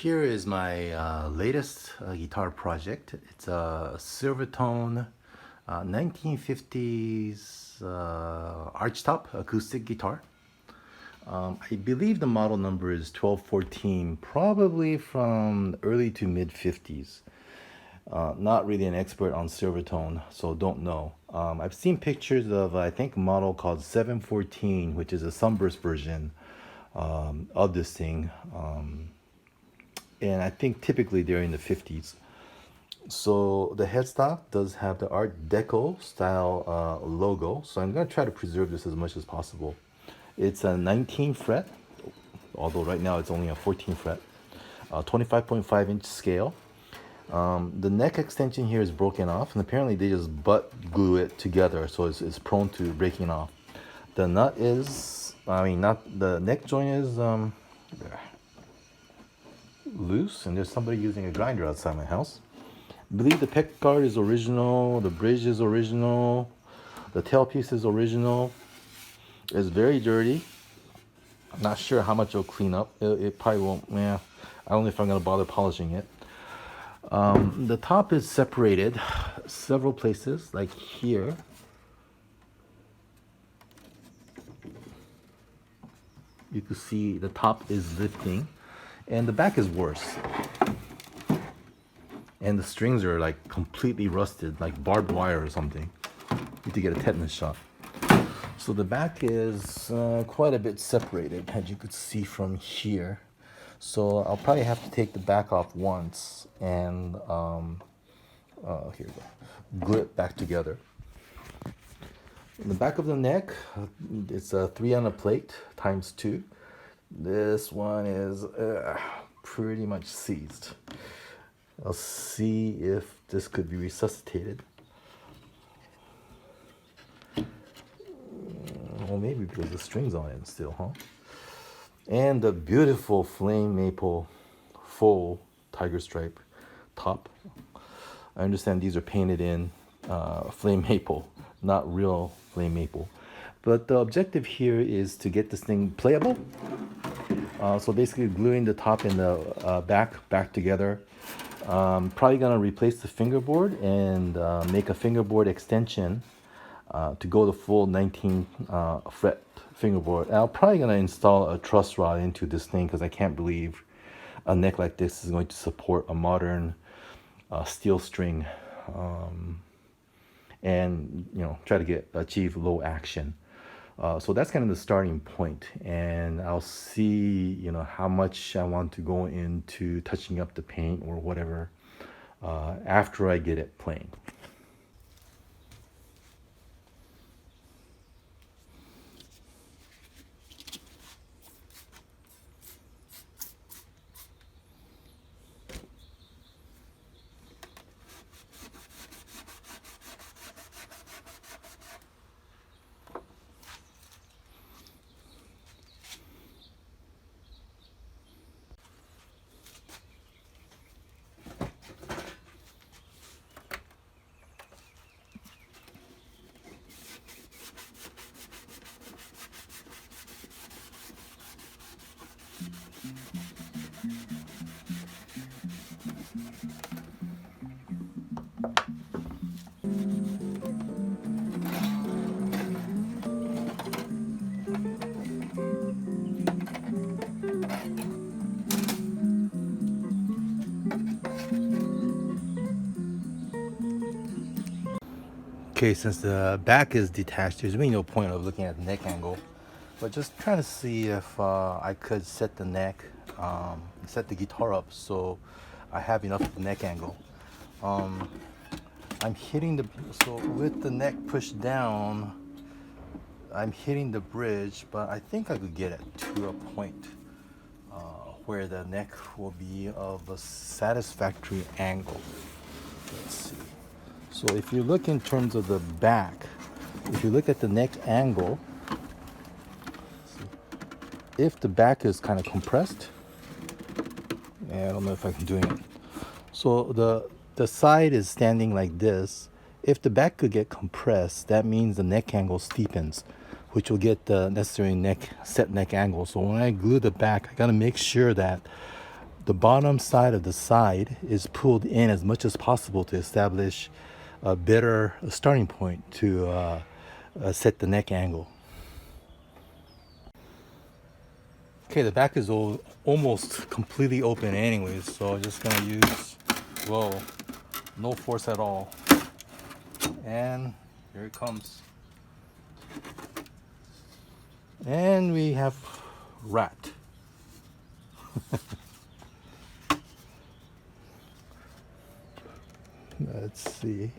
Here is my latest guitar project. It's a Silvertone 1950s archtop acoustic guitar. I believe the model number is 1214, probably from early to mid 50s. Not really an expert on Silvertone, so don't know. I've seen pictures of, I think, a model called 714, which is a sunburst version of this thing. And I think typically they're in the 50s. So the headstock does have the Art Deco style logo. So I'm going to try to preserve this as much as possible. It's a 19 fret, although right now it's only a 14 fret, 25.5-inch scale. The neck extension here is broken off, and apparently they just butt glue it together, so it's prone to breaking off. The nut is, the neck joint is loose, and there's somebody using a grinder outside my house. I believe the pick guard is original, the bridge is original, the tailpiece is original. It's very dirty. I'm not sure how much it'll clean up. It probably won't. I don't know if I'm gonna bother polishing it. The top is separated several places, like here. You can see the top is lifting, and the back is worse. And the strings are like completely rusted, like barbed wire or something. Need to get a tetanus shot. So the back is quite a bit separated, as you could see from here. So I'll probably have to take the back off once and here we go, glue it back together. In the back of the neck, it's a 3 on a plate times 2. This one is pretty much seized. I'll see if this could be resuscitated. Well, maybe because the strings on it still, huh? And the beautiful flame maple full tiger stripe top. I understand these are painted in flame maple, not real flame maple. But the objective here is to get this thing playable. So basically gluing the top and the back together. Probably gonna replace the fingerboard and make a fingerboard extension to go the full 19 fret fingerboard. I'm probably gonna install a truss rod into this thing because I can't believe a neck like this is going to support a modern steel string, and try to achieve low action. So that's kind of the starting point, and I'll see how much I want to go into touching up the paint or whatever after I get it playing. Okay, since the back is detached, there's really no point of looking at the neck angle, but just trying to see if I could set the neck, set the guitar up so I have enough of the neck angle. I'm hitting so with the neck pushed down, I'm hitting the bridge, but I think I could get it to a point where the neck will be of a satisfactory angle. Let's see. So if you look in terms of the back, if you look at the neck angle, if the back is kind of compressed, I don't know if I'm doing it. So the side is standing like this. If the back could get compressed, that means the neck angle steepens, which will get the necessary set neck angle. So when I glue the back, I gotta make sure that the bottom side of the side is pulled in as much as possible to establish a better starting point to set the neck angle. Okay, the back is almost completely open anyways, so I'm just gonna use, whoa, no force at all. And here it comes. And we have rat. Let's see,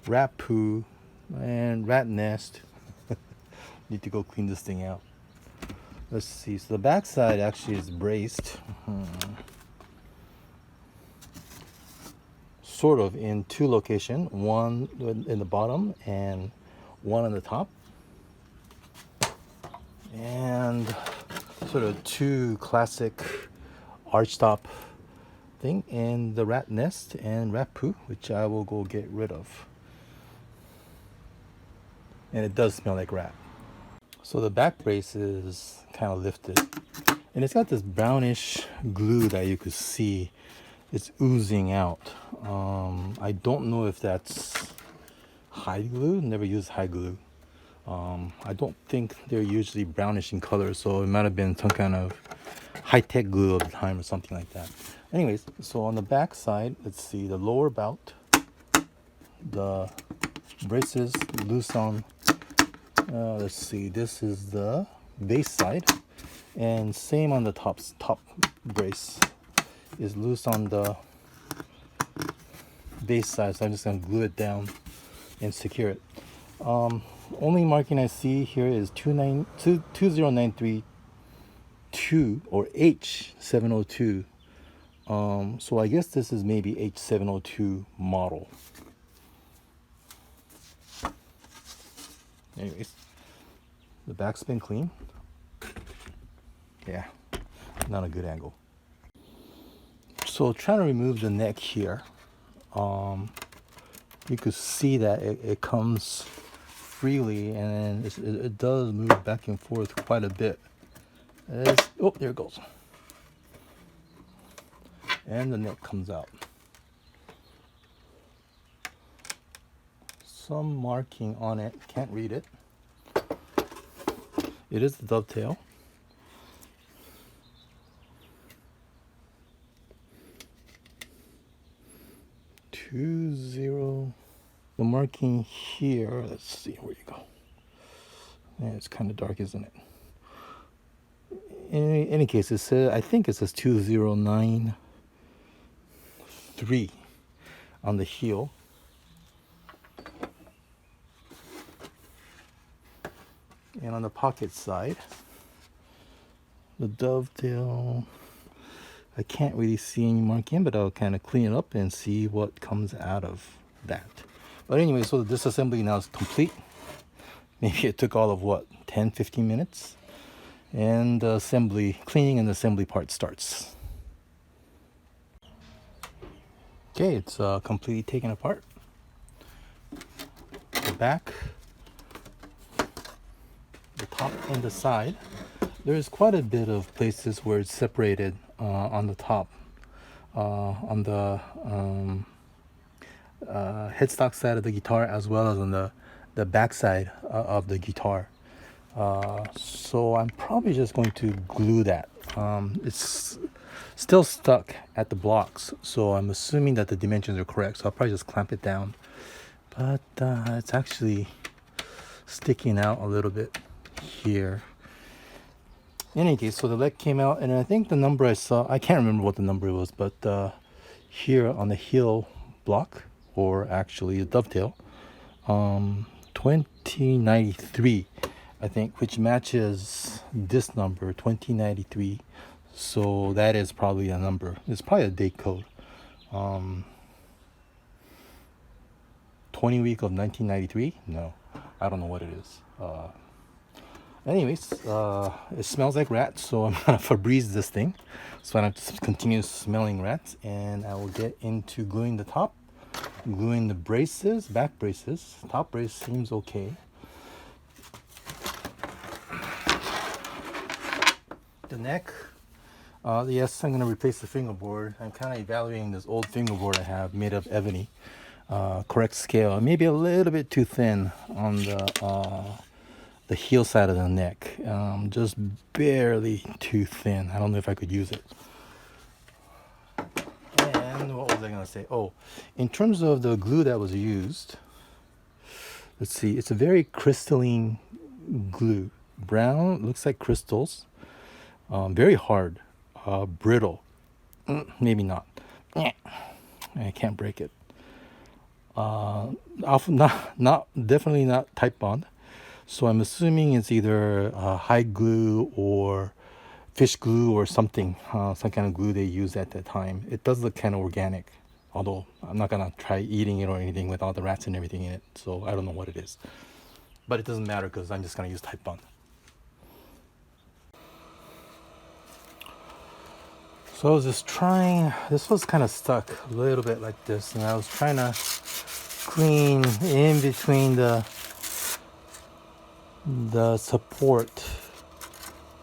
rat poo and rat nest. Need to go clean this thing out. Let's see, so the back side actually is braced. Sort of in two locations, one in the bottom and one on the top. And sort of two classic archtop thing, and the rat nest and rat poo, which I will go get rid of. And it does smell like rat. So the back brace is kind of lifted, and it's got this brownish glue that you could see. It's oozing out. I don't know if that's hide glue. Never used hide glue. I don't think they're usually brownish in color, so it might have been some kind of high-tech glue of the time or something like that. Anyways, so on the back side, let's see, the lower bout, the braces loose on, let's see, this is the base side, and same on the top brace is loose on the base side, so I'm just going to glue it down and secure it. Only marking I see here is 20932 or H702. So I guess this is maybe H702 model. Anyways, the back's been clean. Yeah, not a good angle. So trying to remove the neck here, you could see that it comes freely, and it does move back and forth quite a bit. Oh, there it goes. And the neck comes out. Some marking on it, can't read it. It is the dovetail. The marking here, let's see, where you go. Yeah, it's kind of dark, isn't it? In any case, it says, I think it says 2093 on the heel. And on the pocket side, the dovetail, I can't really see any marking, but I'll kind of clean it up and see what comes out of that. But anyway, so the disassembly now is complete. Maybe it took all of what, 10-15 minutes? And the assembly, cleaning and assembly part starts. Okay, it's completely taken apart. The back, the top and the side. There's quite a bit of places where it's separated on the top, on the headstock side of the guitar, as well as on the back side of the guitar. So I'm probably just going to glue that. It's still stuck at the blocks, so I'm assuming that the dimensions are correct, so I'll probably just clamp it down. But it's actually sticking out a little bit here. In any case, so the leg came out, and I think the number I saw, I can't remember what the number was, but here on the heel block, or actually the dovetail, 2093, I think, which matches this number, 2093. So that is probably a number. It's probably a date code. 20 week of 1993? No, I don't know what it is. Anyways, it smells like rats, so I'm gonna Febreze this thing, so I have to continue smelling rats, and I will get into gluing the top, gluing the braces, back braces. Top brace seems okay. The neck, Yes, I'm going to replace the fingerboard. I'm kind of evaluating this old fingerboard I have made of ebony. Correct scale, maybe a little bit too thin on the heel side of the neck. Just barely too thin. I don't know if I could use it. And what was I going to say? Oh, in terms of the glue that was used, let's see, it's a very crystalline glue. Brown, looks like crystals. Very hard, brittle. Maybe not. I can't break it. Definitely not type bond. So I'm assuming it's either high glue or fish glue or something, some kind of glue they used at that time. It does look kind of organic, although I'm not gonna try eating it or anything with all the rats and everything in it. So I don't know what it is, but it doesn't matter because I'm just gonna use type bond. So I was just trying, this was kind of stuck a little bit like this, and I was trying to clean in between the support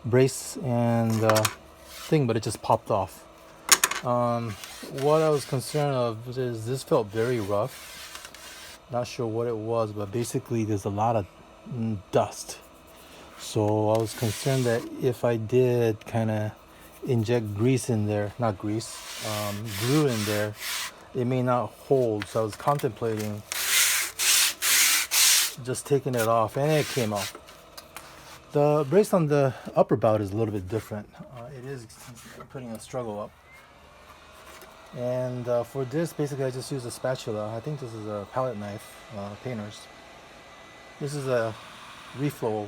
brace and thing, but it just popped off. What I was concerned of is this felt very rough. Not sure what it was, but basically there's a lot of dust. So I was concerned that if I did kind of inject grease in there, not grease, glue in there, it may not hold. So I was contemplating just taking it off, and it came off. The brace on the upper bout is a little bit different. It is putting a struggle up. And for this, basically I just use a spatula. I think this is a palette knife, painter's. This is a reflow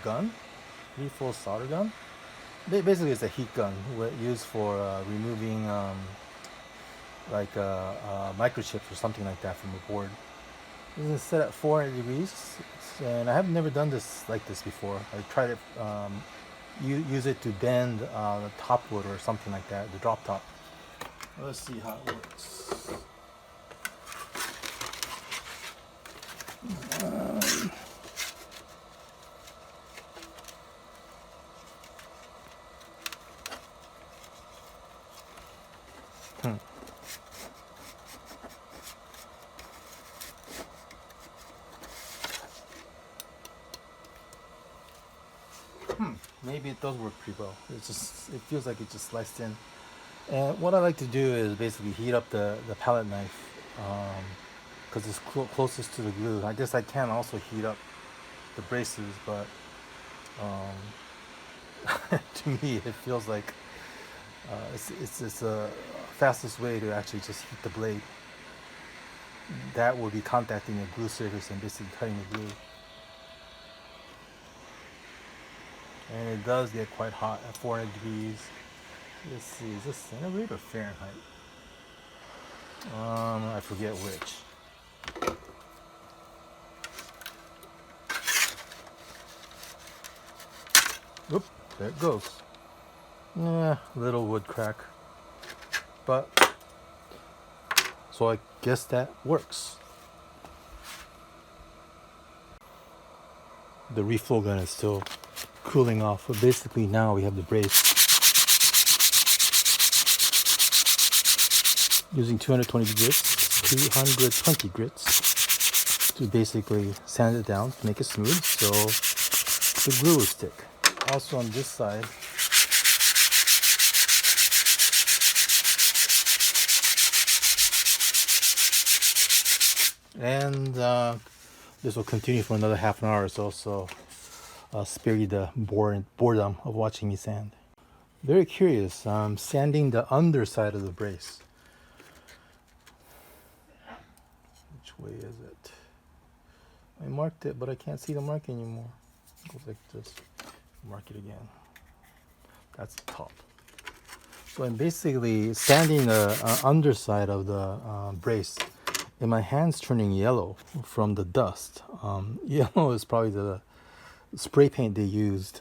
gun, reflow solder gun. Basically it's a heat gun used for removing like microchips or something like that from a board. This is set at 400 degrees, and I have never done this like this before. I tried it, use it to bend the top wood or something like that, the drop top. Let's see how it works. Maybe it does work pretty well. It feels like it just sliced in. And what I like to do is basically heat up the palette knife because it's closest to the glue. I guess I can also heat up the braces, but to me it feels like it's the fastest way to actually just heat the blade. That would be contacting the glue surface and basically cutting the glue. And it does get quite hot at 400 degrees. Let's see, is this centigrade or Fahrenheit? I forget which. Oop, there it goes. Yeah, little wood crack. But, so I guess that works. The reflow gun is still cooling off, but basically now we have the brace. Using 220 grits to basically sand it down to make it smooth so the glue will stick. Also on this side, and this will continue for another half an hour or so, spare you the boredom of watching me sand. Very curious, I'm sanding the underside of the brace. Which way is it? I marked it, but I can't see the mark anymore. It goes like this. Mark it again. That's the top. So I'm basically sanding the underside of the brace, and my hand's turning yellow from the dust. Yellow is probably the spray paint they used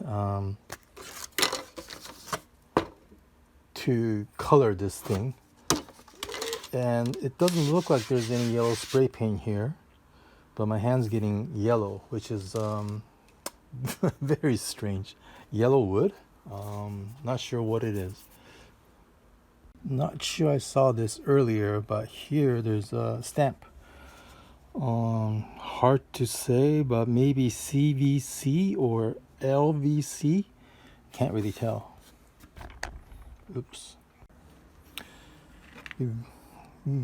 to color this thing, and it doesn't look like there's any yellow spray paint here, but my hand's getting yellow, which is Very strange. Yellow wood? Not sure what it is. Not sure I saw this earlier, but here there's a stamp. Hard to say, but maybe CVC or LVC. Can't really tell. Oops.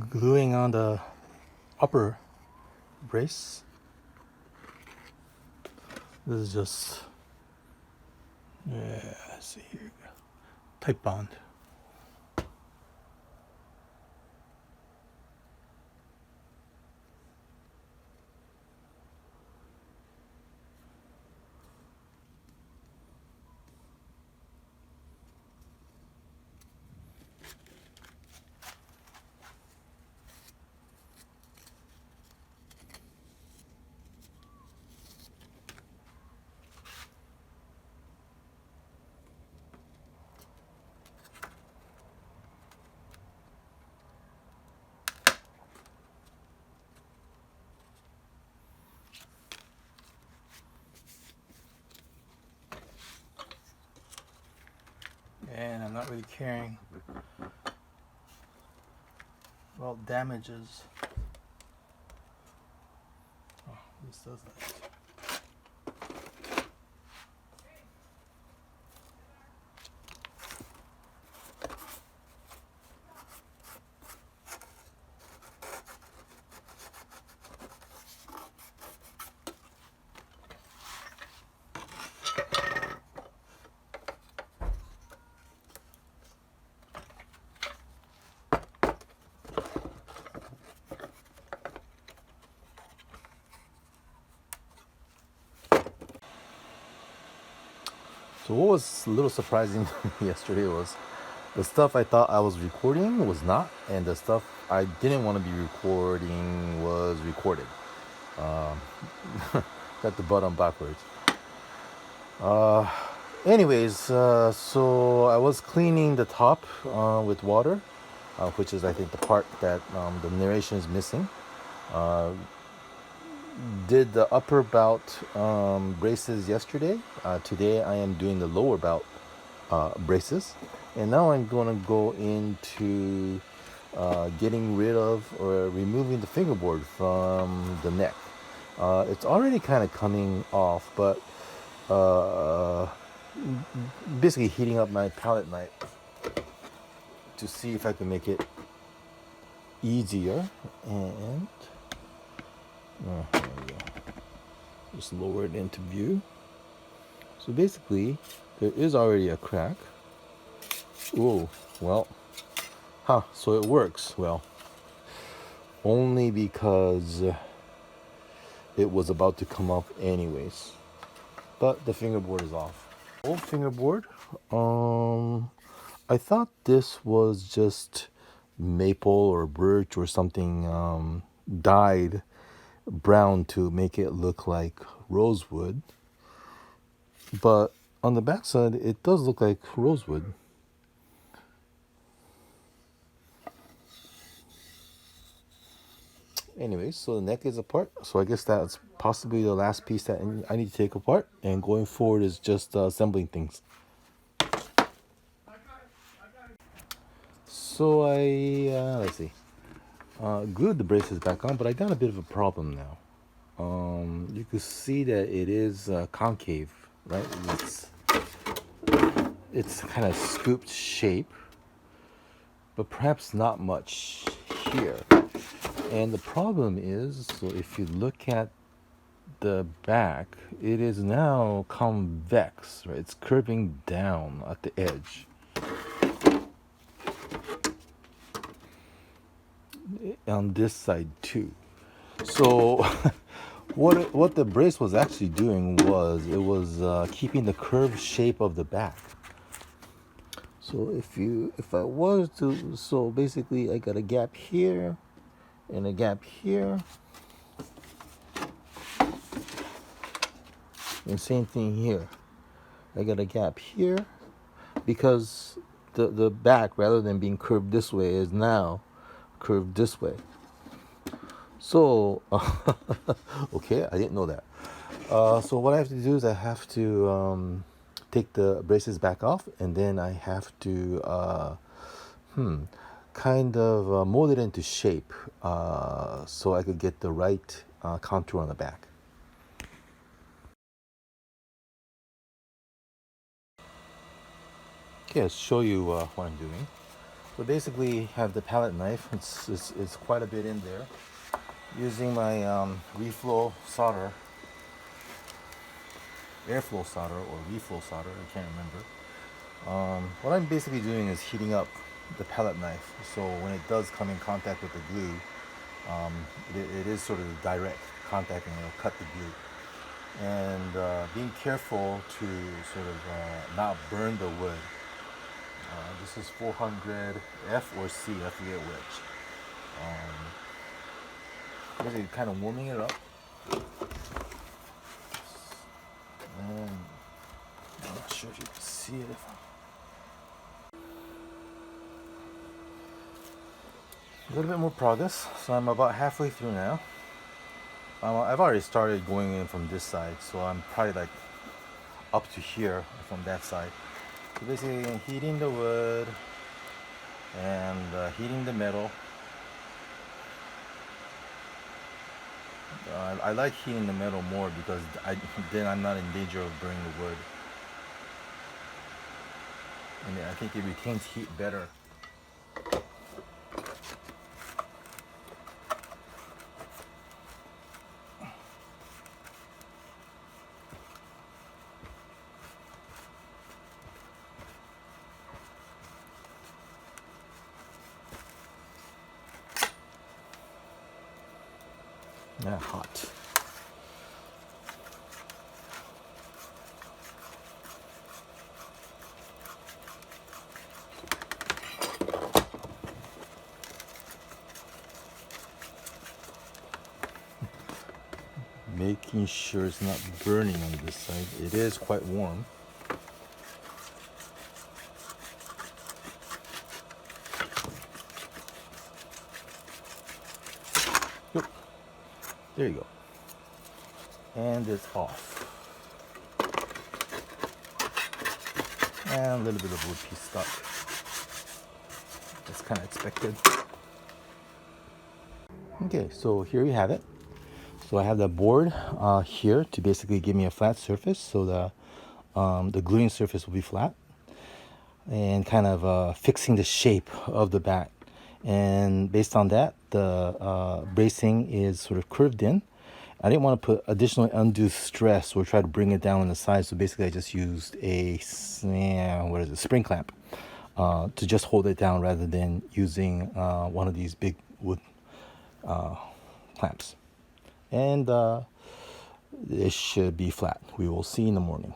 Gluing on the upper brace. This is just, yeah, let's see here. Type bond. And I'm not really caring about damages. Oh, this does that. So what was a little surprising yesterday was the stuff I thought I was recording was not, and the stuff I didn't want to be recording was recorded. Got the button backwards. So I was cleaning the top with water, which is I think the part that the narration is missing. Did the upper bout braces yesterday. Today I am doing the lower bout braces, and now I'm going to go into getting rid of or removing the fingerboard from the neck. It's already kind of coming off, but basically heating up my palette knife to see if I can make it easier. And there we go. Just lower it into view. So basically, there is already a crack. Oh, well, so it works. Well, only because it was about to come up anyways. But the fingerboard is off. Old fingerboard. I thought this was just maple or birch or something dyed brown to make it look like rosewood, but on the back side it does look like rosewood. Anyways, so the neck is apart, so I guess that's possibly the last piece that I need to take apart, and going forward is just assembling things. So I let's see, glued the braces back on, but I got a bit of a problem now. You can see that it is concave, right? It's kind of scooped shape, but perhaps not much here. And the problem is, so if you look at the back, it is now convex, right? It's curving down at the edge. On this side too. So what the brace was actually doing was it was keeping the curved shape of the back. So if I was to, so basically I got a gap here and a gap here, and same thing here. I got a gap here because the back, rather than being curved this way, is now curved this way. So okay, I didn't know that. So what I have to do is I have to take the braces back off, and then I have to kind of mold it into shape so I could get the right contour on the back. Okay, I'll show you what I'm doing. So basically, have the palette knife. It's quite a bit in there. Using my reflow solder, airflow solder or reflow solder, I can't remember. What I'm basically doing is heating up the palette knife. So when it does come in contact with the glue, it is sort of direct contact and it'll cut the glue. And being careful to sort of not burn the wood. This is 400 F or C, I forget which. Basically kind of warming it up. And I'm not sure if you can see it. A little bit more progress. So I'm about halfway through now. I've already started going in from this side, so I'm probably like up to here from that side. So basically heating the wood and heating the metal. I like heating the metal more because then I'm not in danger of burning the wood. And I think it retains heat better. Yeah, hot. Making sure it's not burning on this side. It is quite warm. Yep. There you go. And it's off. And a little bit of wood piece stuck. That's kind of expected. Okay, so here you have it. So I have the board here to basically give me a flat surface, so the gluing surface will be flat, and kind of fixing the shape of the back. And based on that, the bracing is sort of curved in. I didn't want to put additional undue stress or try to bring it down on the side, so basically I just used a spring clamp to just hold it down rather than using one of these big wood clamps. And it should be flat. We will see in the morning.